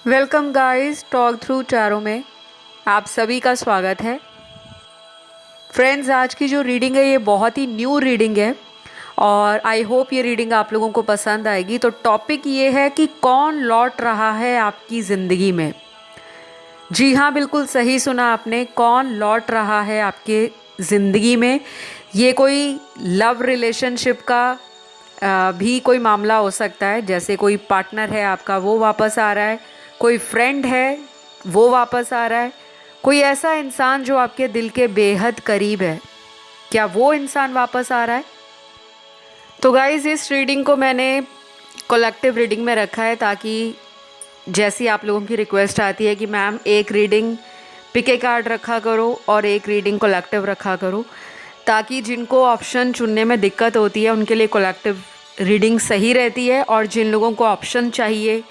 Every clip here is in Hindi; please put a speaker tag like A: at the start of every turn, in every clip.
A: Welcome guys, talk through tarot में आप सभी का स्वागत है। फ्रेंड्स, आज की जो रीडिंग है ये बहुत ही न्यू रीडिंग है और आई होप ये रीडिंग आप लोगों को पसंद आएगी। तो टॉपिक ये है कि कौन लौट रहा है आपकी ज़िंदगी में। जी हाँ, बिल्कुल सही सुना आपने, कौन लौट रहा है आपके ज़िंदगी में। ये कोई लव रिलेशनशिप का भी कोई मामला हो सकता है, जैसे कोई पार्टनर है आपका वो वापस आ रहा है, कोई फ्रेंड है वो वापस आ रहा है, कोई ऐसा इंसान जो आपके दिल के बेहद करीब है, क्या वो इंसान वापस आ रहा है। तो गाइज़, इस रीडिंग को मैंने कलेक्टिव रीडिंग में रखा है ताकि जैसी आप लोगों की रिक्वेस्ट आती है कि मैम एक रीडिंग पिके कार्ड रखा करो और एक रीडिंग कलेक्टिव रखा करो, ताकि जिनको ऑप्शन चुनने में दिक्कत होती है उनके लिए कलेक्टिव रीडिंग सही रहती है, और जिन लोगों को ऑप्शन चाहिए,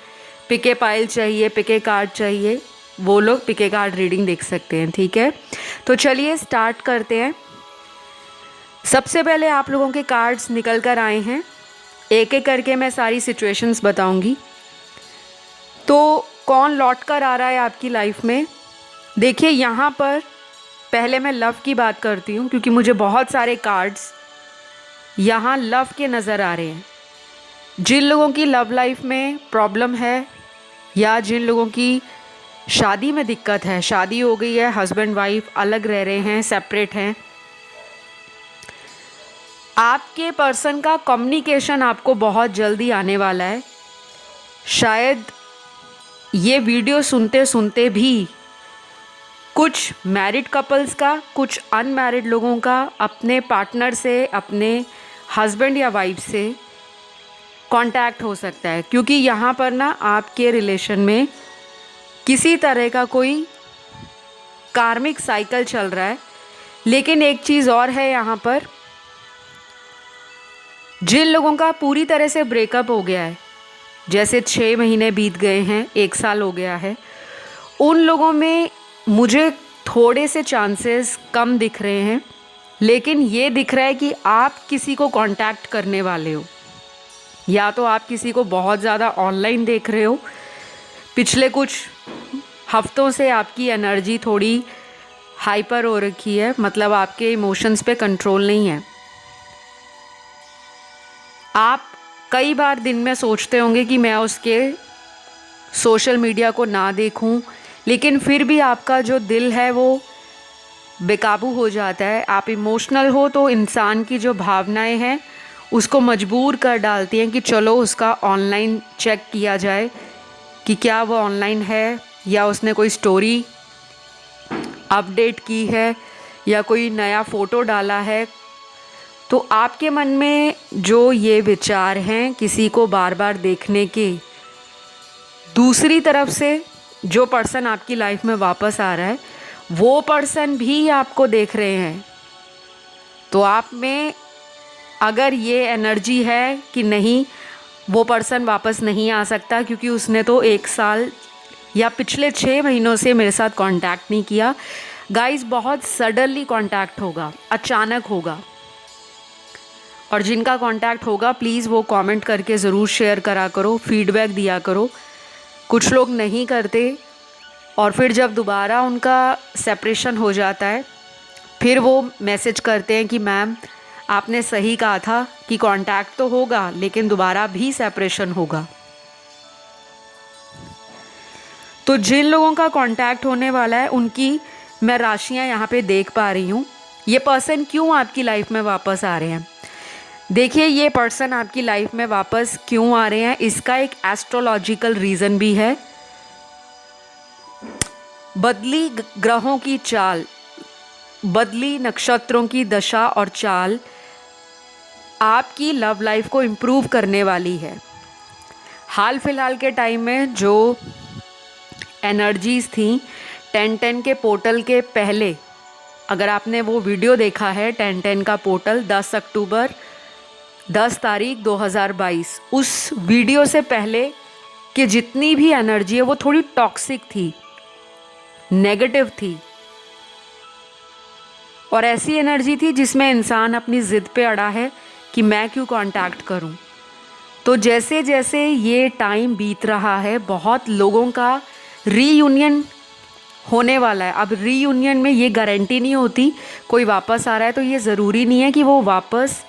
A: पिके पाइल चाहिए, पिके कार्ड चाहिए, वो लोग पिके कार्ड रीडिंग देख सकते हैं। ठीक है, तो चलिए स्टार्ट करते हैं। सबसे पहले आप लोगों के कार्ड्स निकल कर आए हैं, एक एक करके मैं सारी सिचुएशंस बताऊंगी। तो कौन लौट कर आ रहा है आपकी लाइफ में। देखिए, यहाँ पर पहले मैं लव की बात करती हूँ क्योंकि मुझे बहुत सारे कार्ड्स यहाँ लव के नज़र आ रहे हैं। जिन लोगों की लव लाइफ में प्रॉब्लम है या जिन लोगों की शादी में दिक्कत है, शादी हो गई है, हस्बैंड वाइफ अलग रह रहे हैं, सेपरेट हैं, आपके पर्सन का कम्युनिकेशन आपको बहुत जल्दी आने वाला है। शायद ये वीडियो सुनते सुनते भी कुछ मैरिड कपल्स का, कुछ अनमैरिड लोगों का अपने पार्टनर से, अपने हस्बैंड या वाइफ से कांटेक्ट हो सकता है, क्योंकि यहाँ पर ना आपके रिलेशन में किसी तरह का कोई कार्मिक साइकिल चल रहा है। लेकिन एक चीज़ और है यहाँ पर, जिन लोगों का पूरी तरह से ब्रेकअप हो गया है, जैसे 6 महीने बीत गए हैं, 1 साल हो गया है, उन लोगों में मुझे थोड़े से चांसेस कम दिख रहे हैं। लेकिन ये दिख रहा है कि आप किसी को कांटेक्ट करने वाले हो, या तो आप किसी को बहुत ज़्यादा ऑनलाइन देख रहे हो। पिछले कुछ हफ्तों से आपकी एनर्जी थोड़ी हाइपर हो रखी है, मतलब आपके इमोशंस पे कंट्रोल नहीं है। आप कई बार दिन में सोचते होंगे कि मैं उसके सोशल मीडिया को ना देखूं, लेकिन फिर भी आपका जो दिल है वो बेकाबू हो जाता है। आप इमोशनल हो तो इंसान की जो भावनाएं हैं उसको मजबूर कर डालती हैं कि चलो उसका ऑनलाइन चेक किया जाए कि क्या वो ऑनलाइन है, या उसने कोई स्टोरी अपडेट की है, या कोई नया फ़ोटो डाला है। तो आपके मन में जो ये विचार हैं किसी को बार बार देखने के, दूसरी तरफ से जो पर्सन आपकी लाइफ में वापस आ रहा है वो पर्सन भी आपको देख रहे हैं। तो आप में अगर ये एनर्जी है कि नहीं, वो पर्सन वापस नहीं आ सकता क्योंकि उसने तो 1 साल या पिछले 6 महीनों से मेरे साथ कांटेक्ट नहीं किया। गाइस, बहुत सडनली कांटेक्ट होगा, अचानक होगा। और जिनका कांटेक्ट होगा प्लीज़ वो कमेंट करके ज़रूर शेयर करा करो, फीडबैक दिया करो। कुछ लोग नहीं करते और फिर जब दोबारा उनका सेपरेशन हो जाता है फिर वो मैसेज करते हैं कि मैम आपने सही कहा था कि कांटेक्ट तो होगा लेकिन दोबारा भी सेपरेशन होगा। तो जिन लोगों का कांटेक्ट होने वाला है उनकी मैं राशियां यहाँ पे देख पा रही हूँ। ये पर्सन क्यों आपकी लाइफ में वापस आ रहे हैं, देखिए, ये पर्सन आपकी लाइफ में वापस क्यों आ रहे हैं, इसका एक एस्ट्रोलॉजिकल रीज़न भी है। बदली ग्रहों की चाल, बदली नक्षत्रों की दशा और चाल आपकी लव लाइफ को इम्प्रूव करने वाली है। हाल फिलहाल के टाइम में जो एनर्जीज़ थी 10-10 के पोर्टल के पहले, अगर आपने वो वीडियो देखा है 10-10 का पोर्टल 10 अक्टूबर 10 तारीख 2022, उस वीडियो से पहले कि जितनी भी एनर्जी है वो थोड़ी टॉक्सिक थी, नेगेटिव थी, और ऐसी एनर्जी थी जिसमें इंसान अपनी ज़िद पे अड़ा है कि मैं क्यों कांटेक्ट करूं। तो जैसे जैसे ये टाइम बीत रहा है, बहुत लोगों का रीयूनियन होने वाला है। अब रीयूनियन में ये गारंटी नहीं होती कोई वापस आ रहा है तो ये ज़रूरी नहीं है कि वो वापस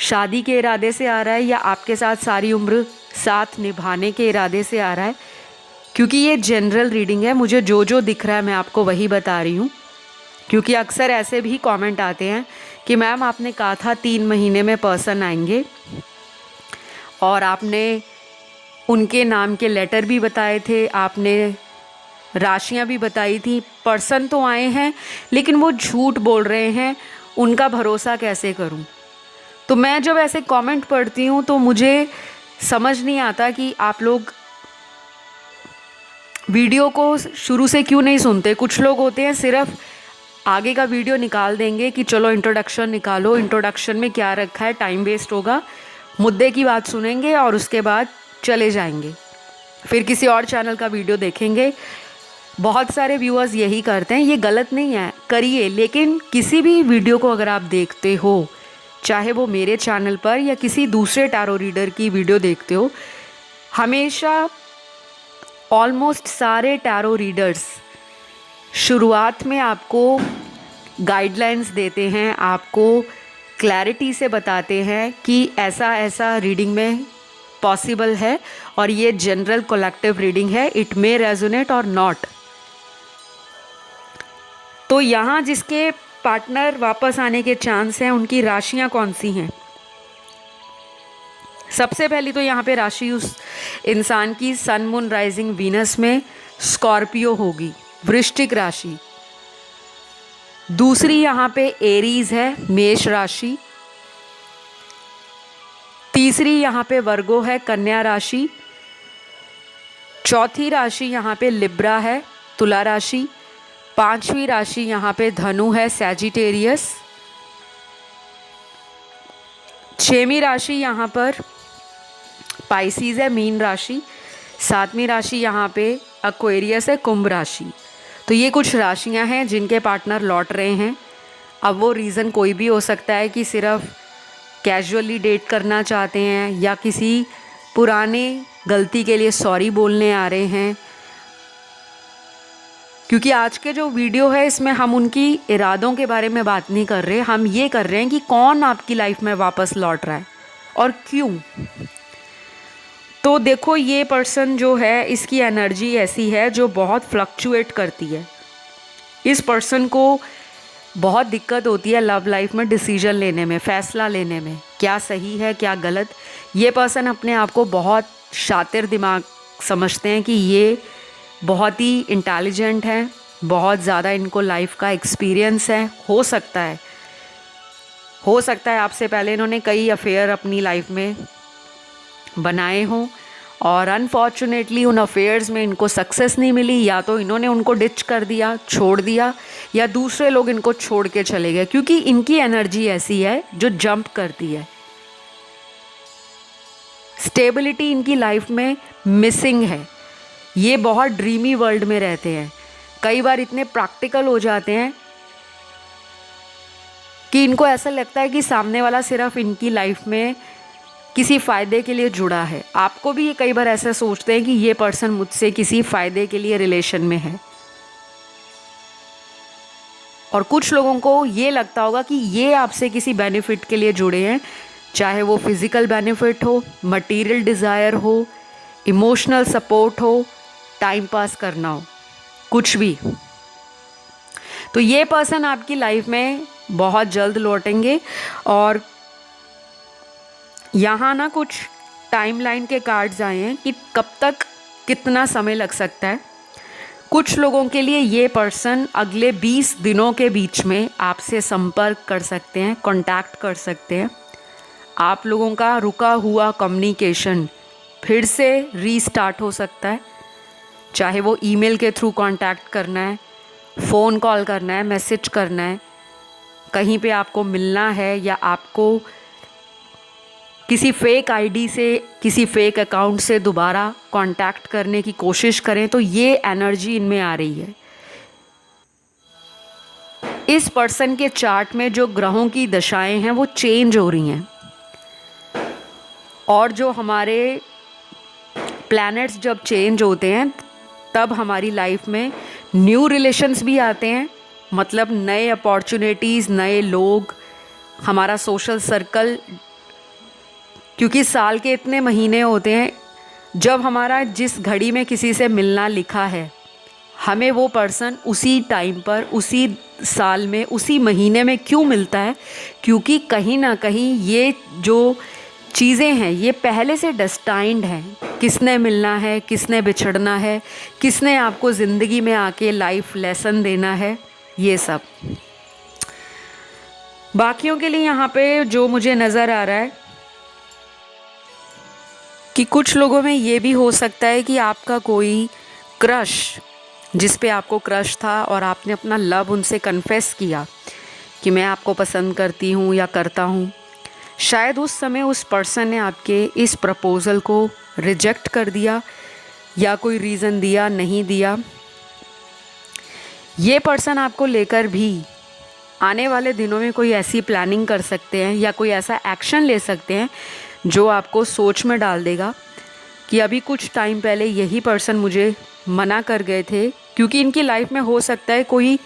A: शादी के इरादे से आ रहा है या आपके साथ सारी उम्र साथ निभाने के इरादे से आ रहा है, क्योंकि ये जनरल रीडिंग है। मुझे जो जो दिख रहा है मैं आपको वही बता रही हूँ, क्योंकि अक्सर ऐसे भी कमेंट आते हैं कि मैम आपने कहा था 3 महीने में पर्सन आएंगे और आपने उनके नाम के लेटर भी बताए थे, आपने राशियां भी बताई थी, पर्सन तो आए हैं लेकिन वो झूठ बोल रहे हैं, उनका भरोसा कैसे करूं। तो मैं जब ऐसे कमेंट पढ़ती हूं तो मुझे समझ नहीं आता कि आप लोग वीडियो को शुरू से क्यों नहीं सुनते। कुछ लोग होते हैं सिर्फ आगे का वीडियो निकाल देंगे कि चलो इंट्रोडक्शन निकालो, इंट्रोडक्शन में क्या रखा है, टाइम वेस्ट होगा, मुद्दे की बात सुनेंगे और उसके बाद चले जाएंगे, फिर किसी और चैनल का वीडियो देखेंगे। बहुत सारे व्यूअर्स यही करते हैं, ये गलत नहीं है, करिए, लेकिन किसी भी वीडियो को अगर आप देखते हो, चाहे वो मेरे चैनल पर या किसी दूसरे टैरो रीडर की वीडियो देखते हो, हमेशा ऑलमोस्ट सारे टैरो रीडर्स शुरुआत में आपको गाइडलाइंस देते हैं, आपको क्लैरिटी से बताते हैं कि ऐसा ऐसा रीडिंग में पॉसिबल है और ये जनरल कलेक्टिव रीडिंग है, इट मे रेजोनेट और नॉट। तो यहाँ जिसके पार्टनर वापस आने के चांस हैं उनकी राशियाँ कौन सी हैं? सबसे पहली तो यहाँ पे राशि उस इंसान की सन मून राइजिंग वीनस में स्कॉर्पियो होगी, वृश्चिक राशि। दूसरी यहाँ पे एरीज है, मेष राशि। तीसरी यहाँ पे वर्गो है, कन्या राशि। चौथी राशि यहाँ पे लिब्रा है, तुला राशि। पांचवी राशि यहाँ पे धनु है, सैजिटेरियस। छठवीं राशि यहाँ पर पाइसीज है, मीन राशि। सातवीं राशि यहाँ पे एक्वेरियस है, कुंभ राशि। तो ये कुछ राशियाँ हैं जिनके पार्टनर लौट रहे हैं। अब वो रीज़न कोई भी हो सकता है कि सिर्फ कैजुअली डेट करना चाहते हैं या किसी पुराने गलती के लिए सॉरी बोलने आ रहे हैं, क्योंकि आज के जो वीडियो है इसमें हम उनकी इरादों के बारे में बात नहीं कर रहे, हम ये कर रहे हैं कि कौन आपकी लाइफ में वापस लौट रहा है और क्यों। तो देखो, ये पर्सन जो है इसकी एनर्जी ऐसी है जो बहुत फ्लक्चुएट करती है। इस पर्सन को बहुत दिक्कत होती है लव लाइफ में डिसीजन लेने में, फैसला लेने में, क्या सही है क्या गलत। ये पर्सन अपने आप को बहुत शातिर दिमाग समझते हैं कि ये बहुत ही इंटेलिजेंट है, बहुत ज़्यादा इनको लाइफ का एक्सपीरियंस है। हो सकता है आपसे पहले इन्होंने कई अफेयर अपनी लाइफ में बनाए हों और अनफॉर्चुनेटली उन अफेयर्स में इनको सक्सेस नहीं मिली, या तो इन्होंने उनको डिच कर दिया, छोड़ दिया, या दूसरे लोग इनको छोड़ के चले गए, क्योंकि इनकी एनर्जी ऐसी है जो जंप करती है। स्टेबिलिटी इनकी लाइफ में मिसिंग है। ये बहुत ड्रीमी वर्ल्ड में रहते हैं, कई बार इतने प्रैक्टिकल हो जाते हैं कि इनको ऐसा लगता है कि सामने वाला सिर्फ इनकी लाइफ में किसी फ़ायदे के लिए जुड़ा है। आपको भी ये कई बार ऐसा सोचते हैं कि ये पर्सन मुझसे किसी फ़ायदे के लिए रिलेशन में है, और कुछ लोगों को ये लगता होगा कि ये आपसे किसी बेनिफिट के लिए जुड़े हैं, चाहे वो फिज़िकल बेनिफिट हो, मटेरियल डिज़ायर हो, इमोशनल सपोर्ट हो, टाइम पास करना हो, कुछ भी। तो ये पर्सन आपकी लाइफ में बहुत जल्द लौटेंगे। और यहाँ ना कुछ टाइमलाइन के कार्ड्स आए हैं कि कब तक कितना समय लग सकता है। कुछ लोगों के लिए ये पर्सन अगले 20 दिनों के बीच में आपसे संपर्क कर सकते हैं, कांटेक्ट कर सकते हैं। आप लोगों का रुका हुआ कम्युनिकेशन फिर से रीस्टार्ट हो सकता है, चाहे वो ईमेल के थ्रू कांटेक्ट करना है, फ़ोन कॉल करना है, मैसेज करना है, कहीं पे आपको मिलना है, या आपको किसी फेक आईडी से, किसी फेक अकाउंट से दोबारा कांटेक्ट करने की कोशिश करें, तो ये एनर्जी इनमें आ रही है। इस पर्सन के चार्ट में जो ग्रहों की दशाएं हैं वो चेंज हो रही हैं, और जो हमारे प्लैनेट्स जब चेंज होते हैं तब हमारी लाइफ में न्यू रिलेशंस भी आते हैं, मतलब नए अपॉर्चुनिटीज़, नए लोग, हमारा सोशल सर्कल। क्योंकि साल के इतने महीने होते हैं, जब हमारा जिस घड़ी में किसी से मिलना लिखा है, हमें वो पर्सन उसी टाइम पर, उसी साल में, उसी महीने में क्यों मिलता है? क्योंकि कहीं ना कहीं ये जो चीज़ें हैं ये पहले से डेस्टाइंड हैं। किसने मिलना है, किसने बिछड़ना है, किसने आपको ज़िंदगी में आके लाइफ लेसन देना है, ये सब। बाकियों के लिए यहाँ पे जो मुझे नज़र आ रहा है कि कुछ लोगों में ये भी हो सकता है कि आपका कोई क्रश, जिस पे आपको क्रश था और आपने अपना लव उनसे कन्फेस किया कि मैं आपको पसंद करती हूँ या करता हूँ, शायद उस समय उस पर्सन ने आपके इस प्रपोज़ल को रिजेक्ट कर दिया या कोई रीज़न दिया, नहीं दिया। ये पर्सन आपको लेकर भी आने वाले दिनों में कोई ऐसी प्लानिंग कर सकते हैं या कोई ऐसा एक्शन ले सकते हैं जो आपको सोच में डाल देगा कि अभी कुछ टाइम पहले यही पर्सन मुझे मना कर गए थे। क्योंकि इनकी लाइफ में हो सकता है कोई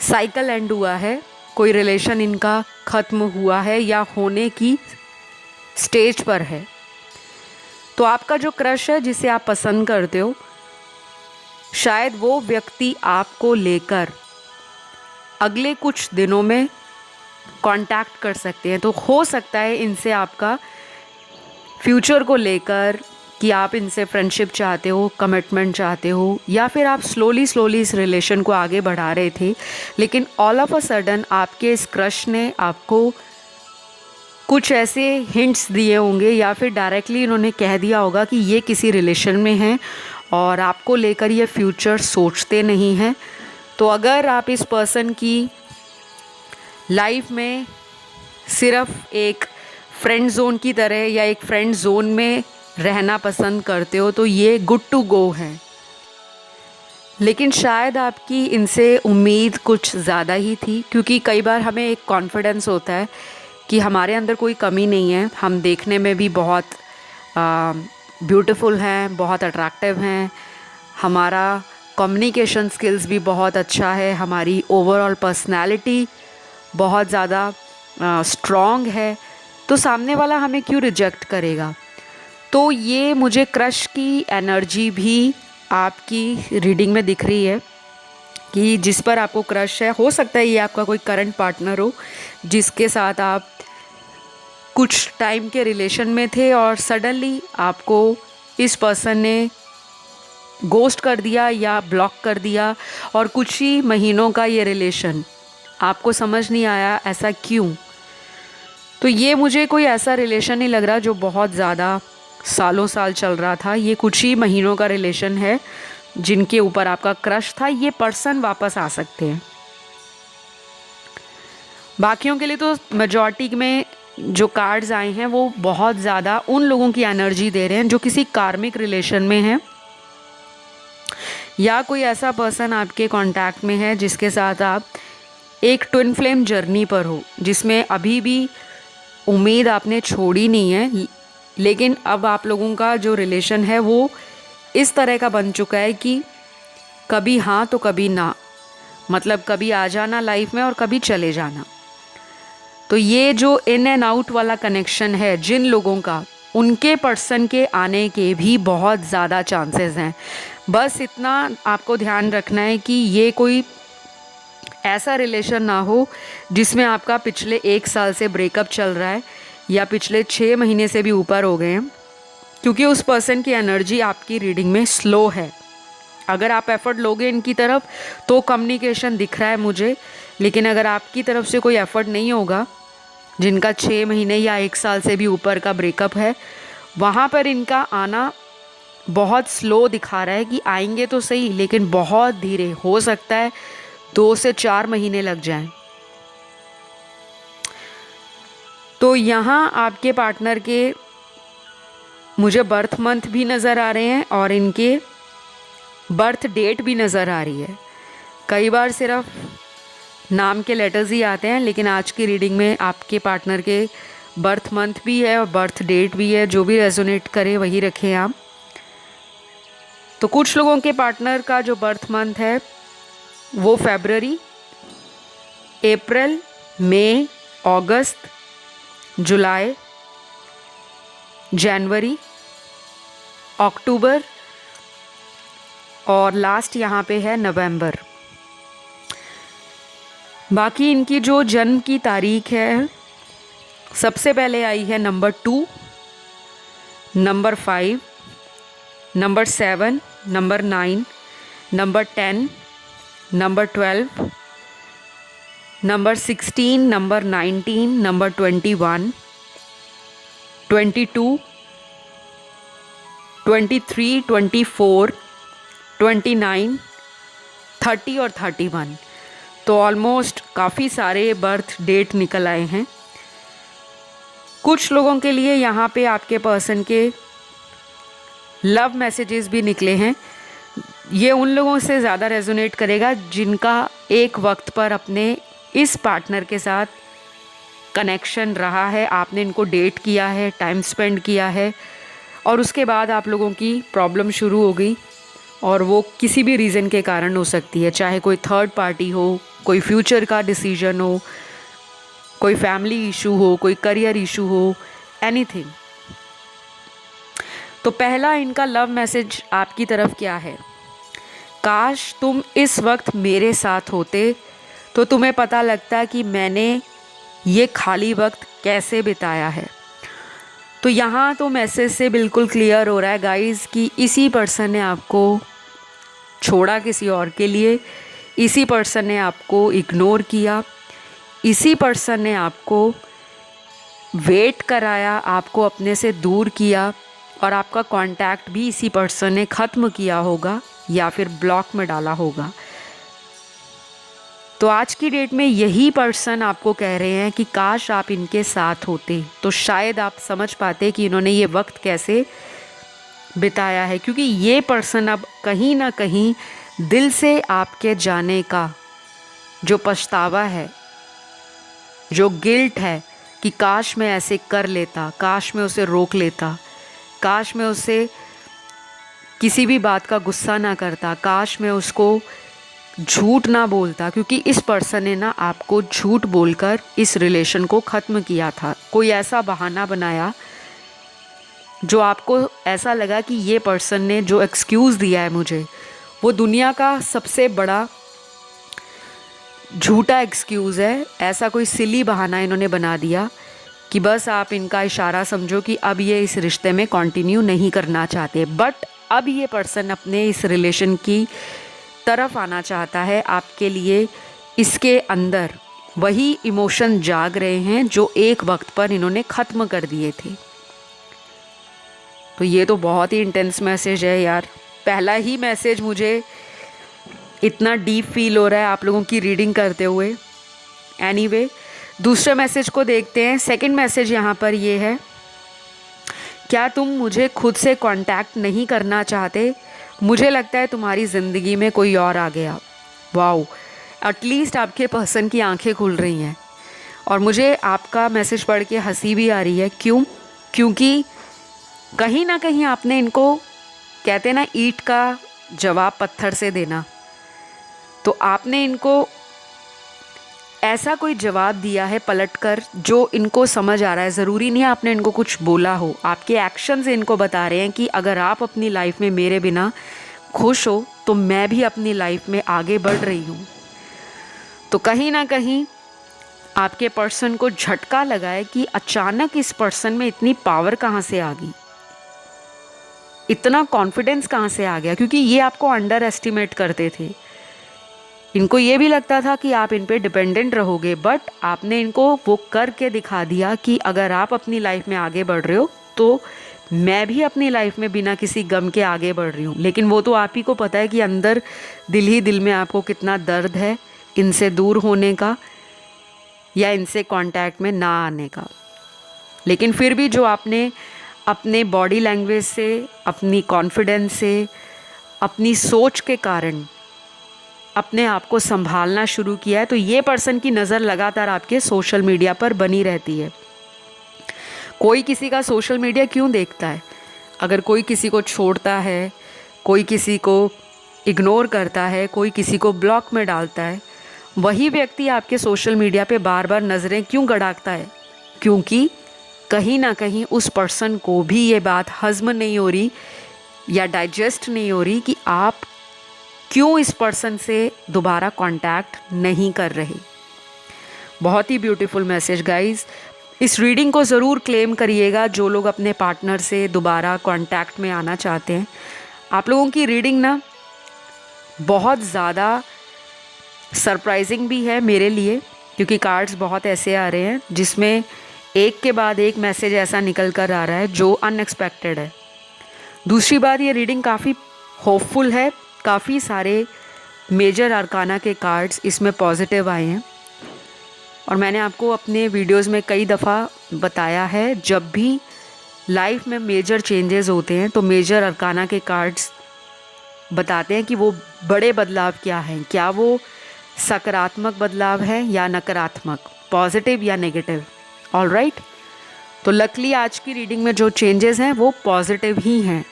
A: साइकिल एंड हुआ है, कोई रिलेशन इनका ख़त्म हुआ है या होने की स्टेज पर है। तो आपका जो क्रश है, जिसे आप पसंद करते हो, शायद वो व्यक्ति आपको लेकर अगले कुछ दिनों में कांटेक्ट कर सकते हैं। तो हो सकता है इनसे आपका फ्यूचर को लेकर कि आप इनसे फ्रेंडशिप चाहते हो, कमिटमेंट चाहते हो, या फिर आप स्लोली इस रिलेशन को आगे बढ़ा रहे थे, लेकिन ऑल ऑफ अ सडन आपके इस क्रश ने आपको कुछ ऐसे हिंट्स दिए होंगे या फिर डायरेक्टली इन्होंने कह दिया होगा कि ये किसी रिलेशन में हैं और आपको लेकर ये फ्यूचर सोचते नहीं हैं। तो अगर आप इस पर्सन की लाइफ में सिर्फ एक फ्रेंड जोन की तरह या एक फ्रेंड जोन में रहना पसंद करते हो तो ये गुड टू गो है। लेकिन शायद आपकी इनसे उम्मीद कुछ ज़्यादा ही थी, क्योंकि कई बार हमें एक कॉन्फिडेंस होता है कि हमारे अंदर कोई कमी नहीं है, हम देखने में भी बहुत ब्यूटीफुल हैं, बहुत अट्रैक्टिव हैं, हमारा कम्युनिकेशन स्किल्स भी बहुत अच्छा है, हमारी ओवरऑल पर्सनालिटी बहुत ज़्यादा स्ट्रॉन्ग है, तो सामने वाला हमें क्यों रिजेक्ट करेगा? तो ये मुझे क्रश की एनर्जी भी आपकी रीडिंग में दिख रही है कि जिस पर आपको क्रश है, हो सकता है ये आपका कोई करंट पार्टनर हो जिसके साथ आप कुछ टाइम के रिलेशन में थे और सडनली आपको इस पर्सन ने गोस्ट कर दिया या ब्लॉक कर दिया, और कुछ ही महीनों का ये रिलेशन आपको समझ नहीं आया ऐसा क्यों। तो ये मुझे कोई ऐसा रिलेशन नहीं लग रहा जो बहुत ज़्यादा सालों साल चल रहा था, ये कुछ ही महीनों का रिलेशन है जिनके ऊपर आपका क्रश था। ये पर्सन वापस आ सकते हैं। बाकियों के लिए तो मेजॉरिटी में जो कार्ड्स आए हैं वो बहुत ज़्यादा उन लोगों की एनर्जी दे रहे हैं जो किसी कार्मिक रिलेशन में हैं या कोई ऐसा पर्सन आपके कांटेक्ट में है जिसके साथ आप एक ट्विन फ्लेम जर्नी पर हो, जिसमें अभी भी उम्मीद आपने छोड़ी नहीं है, लेकिन अब आप लोगों का जो रिलेशन है वो इस तरह का बन चुका है कि कभी हाँ तो कभी ना, मतलब कभी आ जाना लाइफ में और कभी चले जाना। तो ये जो इन एंड आउट वाला कनेक्शन है जिन लोगों का, उनके पर्सन के आने के भी बहुत ज़्यादा चांसेस हैं। बस इतना आपको ध्यान रखना है कि ये कोई ऐसा रिलेशन ना हो जिसमें आपका पिछले 1 साल से ब्रेकअप चल रहा है या पिछले 6 महीने से भी ऊपर हो गए हैं, क्योंकि उस पर्सन की एनर्जी आपकी रीडिंग में स्लो है। अगर आप एफ़र्ट लोगे इनकी तरफ तो कम्युनिकेशन दिख रहा है मुझे, लेकिन अगर आपकी तरफ से कोई एफ़र्ट नहीं होगा, जिनका 6 महीने या 1 साल से भी ऊपर का ब्रेकअप है, वहाँ पर इनका आना बहुत स्लो दिखा रहा है कि आएंगे तो सही लेकिन बहुत धीरे, हो सकता है 2 से 4 महीने लग जाएं। तो यहाँ आपके पार्टनर के मुझे बर्थ मंथ भी नज़र आ रहे हैं और इनके बर्थ डेट भी नज़र आ रही है। कई बार सिर्फ नाम के लेटर्स ही आते हैं, लेकिन आज की रीडिंग में आपके पार्टनर के बर्थ मंथ भी है और बर्थ डेट भी है, जो भी रेजोनेट करे वही रखें आप। तो कुछ लोगों के पार्टनर का जो बर्थ मंथ है वो फरवरी, अप्रैल, मई, अगस्त, जुलाई, जनवरी, अक्टूबर और लास्ट यहाँ पे है नवंबर। बाकी इनकी जो जन्म की तारीख है, सबसे पहले आई है number 2, number 5, number 7, number 9, number 10, number 12, number 16, number 19, number 21, 22, 23, 24, 29, 30 और 31। तो ऑलमोस्ट काफ़ी सारे बर्थ डेट निकल आए हैं। कुछ लोगों के लिए यहाँ पे आपके पर्सन के लव मैसेजेस भी निकले हैं। ये उन लोगों से ज़्यादा रेजोनेट करेगा जिनका एक वक्त पर अपने इस पार्टनर के साथ कनेक्शन रहा है, आपने इनको डेट किया है, टाइम स्पेंड किया है और उसके बाद आप लोगों की प्रॉब्लम शुरू हो गई, और वो किसी भी रीज़न के कारण हो सकती है, चाहे कोई थर्ड पार्टी हो, कोई फ्यूचर का डिसीजन हो, कोई फैमिली इशू हो, कोई करियर इशू हो, एनीथिंग। तो पहला इनका लव मैसेज आपकी तरफ क्या है? काश तुम इस वक्त मेरे साथ होते तो तुम्हें पता लगता कि मैंने ये खाली वक्त कैसे बिताया है। तो यहाँ तो मैसेज से बिल्कुल क्लियर हो रहा है गाइस कि इसी पर्सन ने आपको छोड़ा किसी और के लिए, इसी पर्सन ने आपको इग्नोर किया, इसी पर्सन ने आपको वेट कराया, आपको अपने से दूर किया और आपका कांटेक्ट भी इसी पर्सन ने ख़त्म किया होगा या फिर ब्लॉक में डाला होगा। तो आज की डेट में यही पर्सन आपको कह रहे हैं कि काश आप इनके साथ होते तो शायद आप समझ पाते कि इन्होंने ये वक्त कैसे बिताया है, क्योंकि ये पर्सन अब कहीं ना कहीं दिल से आपके जाने का जो पछतावा है, जो गिल्ट है कि काश मैं ऐसे कर लेता, काश मैं उसे रोक लेता, काश मैं उसे किसी भी बात का गुस्सा ना करता, काश मैं उसको झूठ ना बोलता, क्योंकि इस पर्सन ने ना आपको झूठ बोलकर इस रिलेशन को ख़त्म किया था। कोई ऐसा बहाना बनाया जो आपको ऐसा लगा कि ये पर्सन ने जो एक्सक्यूज़ दिया है मुझे, वो दुनिया का सबसे बड़ा झूठा एक्सक्यूज़ है। ऐसा कोई सिली बहाना इन्होंने बना दिया कि बस आप इनका इशारा समझो कि अब ये इस रिश्ते में कंटिन्यू नहीं करना चाहते। बट अब ये पर्सन अपने इस रिलेशन की तरफ आना चाहता है। आपके लिए इसके अंदर वही इमोशन जाग रहे हैं जो एक वक्त पर इन्होंने ख़त्म कर दिए थे। तो ये तो बहुत ही इंटेंस मैसेज है यार। पहला ही मैसेज मुझे इतना डीप फील हो रहा है आप लोगों की रीडिंग करते हुए। एनीवे, दूसरे मैसेज को देखते हैं। सेकंड मैसेज यहाँ पर ये है, क्या तुम मुझे खुद से कांटेक्ट नहीं करना चाहते? मुझे लगता है तुम्हारी ज़िंदगी में कोई और आ गया। वाओ, एटलीस्ट आपके पर्सन की आंखें खुल रही हैं। और मुझे आपका मैसेज पढ़ के हंसी भी आ रही है। क्यों? क्योंकि कहीं ना कहीं आपने इनको, कहते हैं ना, ईंट का जवाब पत्थर से देना, तो आपने इनको ऐसा कोई जवाब दिया है पलटकर जो इनको समझ आ रहा है। ज़रूरी नहीं है आपने इनको कुछ बोला हो, आपके एक्शन से इनको बता रहे हैं कि अगर आप अपनी लाइफ में मेरे बिना खुश हो तो मैं भी अपनी लाइफ में आगे बढ़ रही हूँ। तो कहीं ना कहीं आपके पर्सन को झटका लगा है कि अचानक इस पर्सन में इतनी पावर कहाँ से आ गई, इतना कॉन्फिडेंस कहाँ से आ गया, क्योंकि ये आपको अंडर एस्टिमेट करते थे। इनको ये भी लगता था कि आप इन पे डिपेंडेंट रहोगे, बट आपने इनको वो करके दिखा दिया कि अगर आप अपनी लाइफ में आगे बढ़ रहे हो तो मैं भी अपनी लाइफ में बिना किसी गम के आगे बढ़ रही हूँ। लेकिन वो तो आप ही को पता है कि अंदर दिल ही दिल में आपको कितना दर्द है इनसे दूर होने का या इनसे कांटेक्ट में ना आने का। लेकिन फिर भी जो आपने अपने बॉडी लैंग्वेज से, अपनी कॉन्फिडेंस से, अपनी सोच के कारण अपने आप को संभालना शुरू किया है, तो ये पर्सन की नज़र लगातार आपके सोशल मीडिया पर बनी रहती है। कोई किसी का सोशल मीडिया क्यों देखता है? अगर कोई किसी को छोड़ता है, कोई किसी को इग्नोर करता है, कोई किसी को ब्लॉक में डालता है, वही व्यक्ति आपके सोशल मीडिया पे बार बार नज़रें क्यों गड़ाता है? क्योंकि कहीं ना कहीं उस पर्सन को भी ये बात हज़म नहीं हो रही या डाइजेस्ट नहीं हो रही कि आप क्यों इस पर्सन से दोबारा कांटेक्ट नहीं कर रहे। बहुत ही ब्यूटीफुल मैसेज गाइस। इस रीडिंग को ज़रूर क्लेम करिएगा जो लोग अपने पार्टनर से दोबारा कांटेक्ट में आना चाहते हैं। आप लोगों की रीडिंग ना बहुत ज़्यादा सरप्राइजिंग भी है मेरे लिए, क्योंकि कार्ड्स बहुत ऐसे आ रहे हैं जिसमें एक के बाद एक मैसेज ऐसा निकल कर आ रहा है जो अनएक्सपेक्टेड है। दूसरी बात, ये रीडिंग काफ़ी होपफुल है। काफ़ी सारे मेजर अरकाना के कार्ड्स इसमें पॉजिटिव आए हैं और मैंने आपको अपने वीडियोस में कई दफ़ा बताया है, जब भी लाइफ में मेजर चेंजेस होते हैं तो मेजर अरकाना के कार्ड्स बताते हैं कि वो बड़े बदलाव क्या हैं, क्या वो सकारात्मक बदलाव है या नकारात्मक, पॉजिटिव या नेगेटिव। ऑलराइट, तो लकली आज की रीडिंग में जो चेंजेस हैं वो पॉजिटिव ही हैं।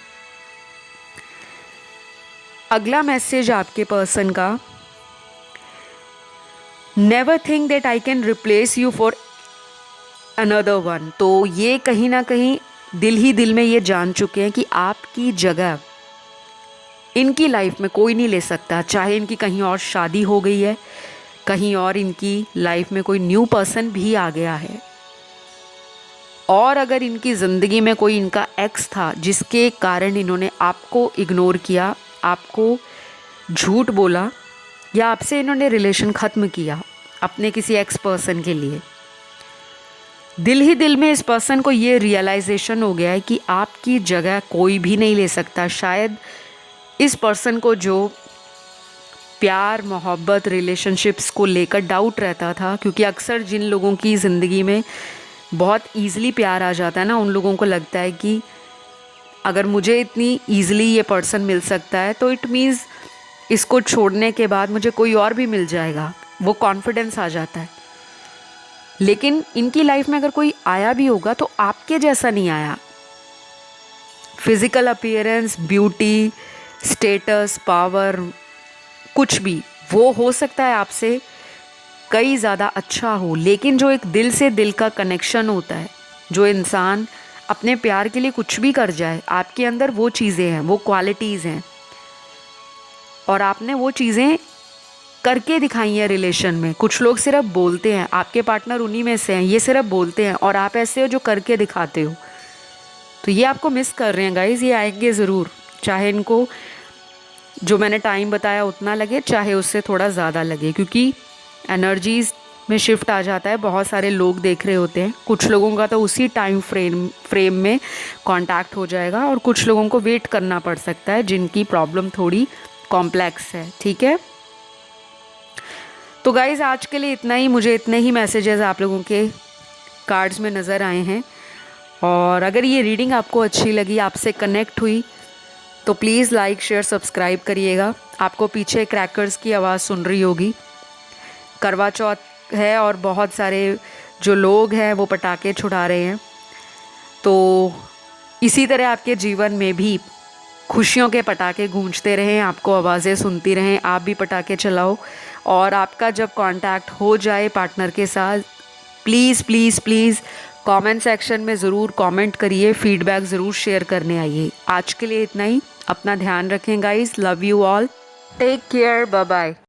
A: अगला मैसेज आपके पर्सन का, never think that I can replace you for another one. तो ये कहीं ना कहीं दिल ही दिल में ये जान चुके हैं कि आपकी जगह इनकी लाइफ में कोई नहीं ले सकता। चाहे इनकी कहीं और शादी हो गई है, कहीं और इनकी लाइफ में कोई न्यू पर्सन भी आ गया है, और अगर इनकी ज़िंदगी में कोई इनका एक्स था जिसके कारण इन्होंने आपको इग्नोर किया, आपको झूठ बोला या आपसे इन्होंने रिलेशन ख़त्म किया अपने किसी एक्स पर्सन के लिए, दिल ही दिल में इस पर्सन को ये रियलाइजेशन हो गया है कि आपकी जगह कोई भी नहीं ले सकता। शायद इस पर्सन को जो प्यार, मोहब्बत, रिलेशनशिप्स को लेकर डाउट रहता था, क्योंकि अक्सर जिन लोगों की ज़िंदगी में बहुत ईज़िली प्यार आ जाता है ना, उन लोगों को लगता है कि अगर मुझे इतनी ईज़िली ये पर्सन मिल सकता है तो इट मीन्स इसको छोड़ने के बाद मुझे कोई और भी मिल जाएगा, वो कॉन्फिडेंस आ जाता है। लेकिन इनकी लाइफ में अगर कोई आया भी होगा तो आपके जैसा नहीं आया। Physical appearance, beauty, status, power, कुछ भी वो हो सकता है आपसे कई ज़्यादा अच्छा हो, लेकिन जो एक दिल से दिल का कनेक्शन होता है, जो इंसान अपने प्यार के लिए कुछ भी कर जाए, आपके अंदर वो चीज़ें हैं, वो क्वालिटीज़ हैं और आपने वो चीज़ें करके दिखाई हैं रिलेशन में। कुछ लोग सिर्फ बोलते हैं, आपके पार्टनर उन्हीं में से हैं, ये सिर्फ बोलते हैं और आप ऐसे हो जो करके दिखाते हो। तो ये आपको मिस कर रहे हैं गाइज़, ये आएंगे ज़रूर, चाहे इनको जो मैंने टाइम बताया उतना लगे, चाहे उससे थोड़ा ज़्यादा लगे, क्योंकि एनर्जीज़ में शिफ्ट आ जाता है। बहुत सारे लोग देख रहे होते हैं, कुछ लोगों का तो उसी टाइम फ्रेम में कांटेक्ट हो जाएगा और कुछ लोगों को वेट करना पड़ सकता है जिनकी प्रॉब्लम थोड़ी कॉम्प्लेक्स है। ठीक है, तो गाइज़ आज के लिए इतना ही। मुझे इतने ही मैसेजेस आप लोगों के कार्ड्स में नज़र आए हैं और अगर ये रीडिंग आपको अच्छी लगी, आपसे कनेक्ट हुई, तो प्लीज़ लाइक, शेयर, सब्सक्राइब करिएगा। आपको पीछे क्रैकर्स की आवाज़ सुन रही होगी, करवा चौथ है और बहुत सारे जो लोग हैं वो पटाखे छुड़ा रहे हैं। तो इसी तरह आपके जीवन में भी खुशियों के पटाखे गूंजते रहें, आपको आवाज़ें सुनती रहें, आप भी पटाखे चलाओ। और आपका जब कांटेक्ट हो जाए पार्टनर के साथ, please please please comment section में ज़रूर कमेंट करिए, फीडबैक ज़रूर शेयर करने आइए। आज के लिए इतना ही। अपना ध्यान रखें guys, love you all, take care, bye bye.